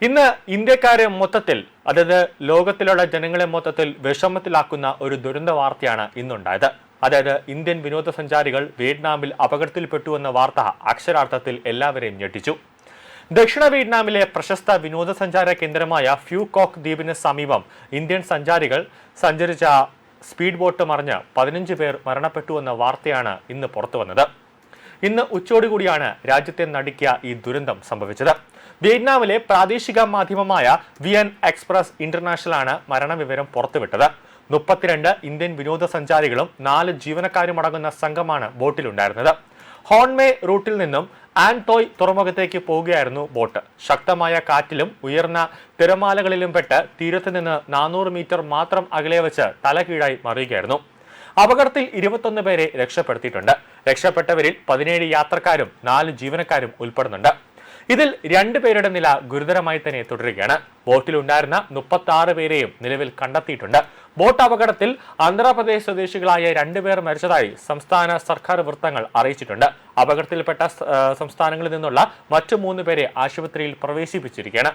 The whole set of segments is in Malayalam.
ഇന്ന് ഇന്ത്യക്കാരെ മൊത്തത്തിൽ, അതായത് ലോകത്തിലുള്ള ജനങ്ങളെ മൊത്തത്തിൽ വിഷമത്തിലാക്കുന്ന ഒരു ദുരന്ത വാർത്തയാണ് ഇന്നുണ്ടായത്. അതായത് ഇന്ത്യൻ വിനോദസഞ്ചാരികൾ വിയറ്റ്നാമിൽ അപകടത്തിൽപ്പെട്ടുവെന്ന വാർത്ത അക്ഷരാർത്ഥത്തിൽ എല്ലാവരെയും ഞെട്ടിച്ചു. ദക്ഷിണ വിയറ്റ്നാമിലെ പ്രശസ്ത വിനോദസഞ്ചാര കേന്ദ്രമായ ഫ്യൂ കോക്ക് ദ്വീപിന് സമീപം ഇന്ത്യൻ സഞ്ചാരികൾ സഞ്ചരിച്ച സ്പീഡ് ബോട്ട് മറിഞ്ഞ് 15 പേർ മരണപ്പെട്ടുവെന്ന വാർത്തയാണ് ഇന്ന് പുറത്തുവന്നത്. ഇന്ന് ഉച്ചയോടുകൂടിയാണ് രാജ്യത്തെ നടുക്കിയ ഈ ദുരന്തം സംഭവിച്ചത്. വിയറ്റ്നാമിലെ പ്രാദേശിക മാധ്യമമായ വിയൻ എക്സ്പ്രസ് ഇന്റർനാഷണലാണ് മരണവിവരം പുറത്തുവിട്ടത്. 32 ഇന്ത്യൻ വിനോദസഞ്ചാരികളും 4 ജീവനക്കാരുമടങ്ങുന്ന സംഘമാണ് ബോട്ടിലുണ്ടായിരുന്നത്. ഹോൺമേ റൂട്ടിൽ നിന്നും ആൻടോയ് തുറമുഖത്തേക്ക് പോവുകയായിരുന്നു ബോട്ട്. ശക്തമായ കാറ്റിലും ഉയർന്ന തിരമാലകളിലും പെട്ട് തീരത്ത് നിന്ന് 400 മീറ്റർ മാത്രം അകലെ വെച്ച് തലകീഴായി മറിയുകയായിരുന്നു. അപകടത്തിൽ 21 പേരെ രക്ഷപ്പെടുത്തിയിട്ടുണ്ട്. രക്ഷപ്പെട്ടവരിൽ 17 യാത്രക്കാരും 4 ജീവനക്കാരും ഉൾപ്പെടുന്നുണ്ട്. ഇതിൽ 2 പേരുടെ നില ഗുരുതരമായി തന്നെ തുടരുകയാണ്. ബോട്ടിലുണ്ടായിരുന്ന 36 പേരെയും നിലവിൽ കണ്ടെത്തിയിട്ടുണ്ട്. ബോട്ട് അപകടത്തിൽ ആന്ധ്രാപ്രദേശ് സ്വദേശികളായ 2 പേർ മരിച്ചതായി സംസ്ഥാന സർക്കാർ വൃത്തങ്ങൾ അറിയിച്ചിട്ടുണ്ട്. അപകടത്തിൽപ്പെട്ട സംസ്ഥാനങ്ങളിൽ നിന്നുള്ള മറ്റു 3 പേരെ ആശുപത്രിയിൽ പ്രവേശിപ്പിച്ചിരിക്കുകയാണ്.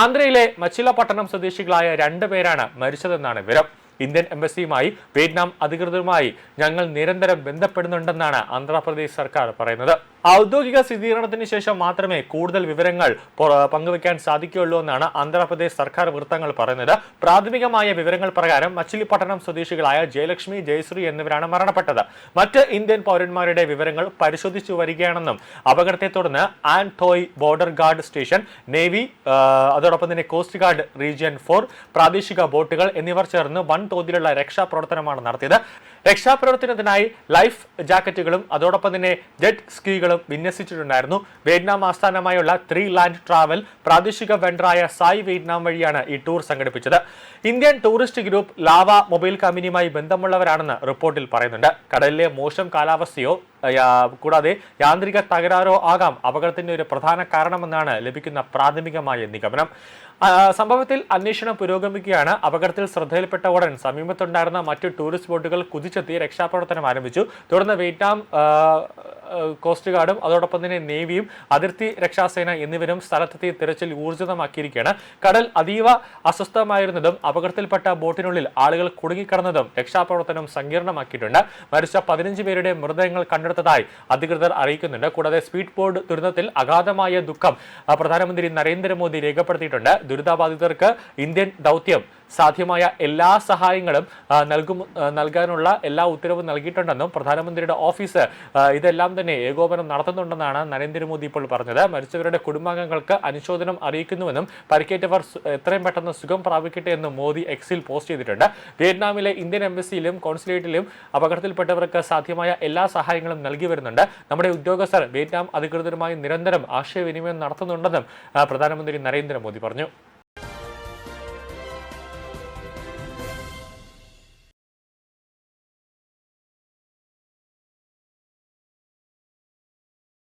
ആന്ധ്രയിലെ മച്ചിലപട്ടണം സ്വദേശികളായ 2 പേരാണ് മരിച്ചതെന്നാണ് വിവരം. ഇന്ത്യൻ എംബസിയുമായി വിയറ്റ്നാം അധികൃതരുമായി ഞങ്ങൾ നിരന്തരം ബന്ധപ്പെടുന്നുണ്ടെന്നാണ് ആന്ധ്രാപ്രദേശ് സർക്കാർ പറയുന്നത്. ഔദ്യോഗിക സ്ഥിരീകരണത്തിന് ശേഷം മാത്രമേ കൂടുതൽ വിവരങ്ങൾ പങ്കുവയ്ക്കാൻ സാധിക്കുകയുള്ളൂ എന്നാണ് ആന്ധ്രാപ്രദേശ് സർക്കാർ വൃത്തങ്ങൾ പറയുന്നത്. പ്രാഥമികമായ വിവരങ്ങൾ പ്രകാരം മച്ചിലിപട്ടണം സ്വദേശികളായ ജയലക്ഷ്മി, ജയശ്രീ എന്നിവരാണ് മരണപ്പെട്ടത്. മറ്റ് ഇന്ത്യൻ പൗരന്മാരുടെ വിവരങ്ങൾ പരിശോധിച്ചു വരികയാണെന്നും അപകടത്തെ തുടർന്ന് ആൻടോയ് ബോർഡർ ഗാർഡ് സ്റ്റേഷൻ, നേവി, അതോടൊപ്പം തന്നെ കോസ്റ്റ് ഗാർഡ് റീജിയൻ 4 പ്രാദേശിക ബോട്ടുകൾ എന്നിവർ ചേർന്ന് വൻതോതിലുള്ള രക്ഷാപ്രവർത്തനമാണ് നടത്തിയത്. രക്ഷാപ്രവർത്തനത്തിനായി ലൈഫ് ജാക്കറ്റുകളും അതോടൊപ്പം തന്നെ ജെറ്റ് സ്കീകളും വിന്യസിച്ചിട്ടുണ്ടായിരുന്നു. വിയറ്റ്നാം ആസ്ഥാനമായുള്ള 3 ലാൻഡ് ട്രാവൽ പ്രാദേശിക വെണ്ടറായ സായ് വിയറ്റ്നാം വഴിയാണ് ഈ ടൂർ സംഘടിപ്പിച്ചത്. Indian tourist group lava mobile കമ്പനിയുമായി ബന്ധമുള്ളവരാണെന്ന് റിപ്പോർട്ടിൽ പറയുന്നുണ്ട്. കടലിലെ മോശം കാലാവസ്ഥയോ കൂടാതെ യാന്ത്രിക തകരാറോ ആകാം അപകടത്തിന്റെ ഒരു പ്രധാന കാരണമെന്നാണ് ലഭിക്കുന്ന പ്രാഥമികമായ നിഗമനം. സംഭവത്തിൽ അന്വേഷണം പുരോഗമിക്കുകയാണ്. അപകടത്തിൽ ശ്രദ്ധയിൽപ്പെട്ട ഉടൻ സമീപത്തുണ്ടായിരുന്ന മറ്റു ടൂറിസ്റ്റ് ബോട്ടുകൾ കുതിച്ചെത്തി രക്ഷാപ്രവർത്തനം ആരംഭിച്ചു. തുടർന്ന് വിയറ്റ്നാം കോസ്റ്റ് ഗാർഡും അതോടൊപ്പം തന്നെ നേവിയും അതിർത്തി രക്ഷാസേന എന്നിവരും സ്ഥലത്തെത്തി തിരച്ചിൽ ഊർജിതമാക്കിയിരിക്കുകയാണ്. കടൽ അതീവ അസ്വസ്ഥമായിരുന്നതും അപകടത്തിൽപ്പെട്ട ബോട്ടിനുള്ളിൽ ആളുകൾ കുടുങ്ങിക്കിടന്നതും രക്ഷാപ്രവർത്തനം സങ്കീർണമാക്കിയിട്ടുണ്ട്. മരിച്ച 15 പേരുടെ മൃതദേഹങ്ങൾ കണ്ടെടുത്തതായി അധികൃതർ അറിയിക്കുന്നുണ്ട്. കൂടാതെ സ്പീഡ് ബോട്ട് ദുരന്തത്തിൽ അഗാധമായ ദുഃഖം പ്രധാനമന്ത്രി നരേന്ദ്രമോദി രേഖപ്പെടുത്തിയിട്ടുണ്ട്. ദുരിതബാധിതർക്ക് ഇന്ത്യൻ ദൗത്യം സാധ്യമായ എല്ലാ സഹായങ്ങളും നൽകാനുള്ള എല്ലാ ഉത്തരവും നൽകിയിട്ടുണ്ടെന്നും പ്രധാനമന്ത്രിയുടെ ഓഫീസ് ഇതെല്ലാം തന്നെ ഏകോപനം നടത്തുന്നുണ്ടെന്നാണ് നരേന്ദ്രമോദി ഇപ്പോൾ പറഞ്ഞത്. മരിച്ചവരുടെ കുടുംബാംഗങ്ങൾക്ക് അനുശോചനം അറിയിക്കുന്നുവെന്നും പരിക്കേറ്റവർ എത്രയും പെട്ടെന്ന് സുഖം പ്രാപിക്കട്ടെ എന്നും മോദി എക്സിൽ പോസ്റ്റ് ചെയ്തിട്ടുണ്ട്. വിയറ്റ്നാമിലെ ഇന്ത്യൻ എംബസിയിലും കോൺസുലേറ്റിലും അപകടത്തിൽപ്പെട്ടവർക്ക് സാധ്യമായ എല്ലാ സഹായങ്ങളും നൽകി വരുന്നുണ്ട്. നമ്മുടെ ഉദ്യോഗസ്ഥർ വിയറ്റ്നാം അധികൃതരുമായി നിരന്തരം ആശയവിനിമയം നടത്തുന്നുണ്ടെന്നും പ്രധാനമന്ത്രി നരേന്ദ്രമോദി പറഞ്ഞു.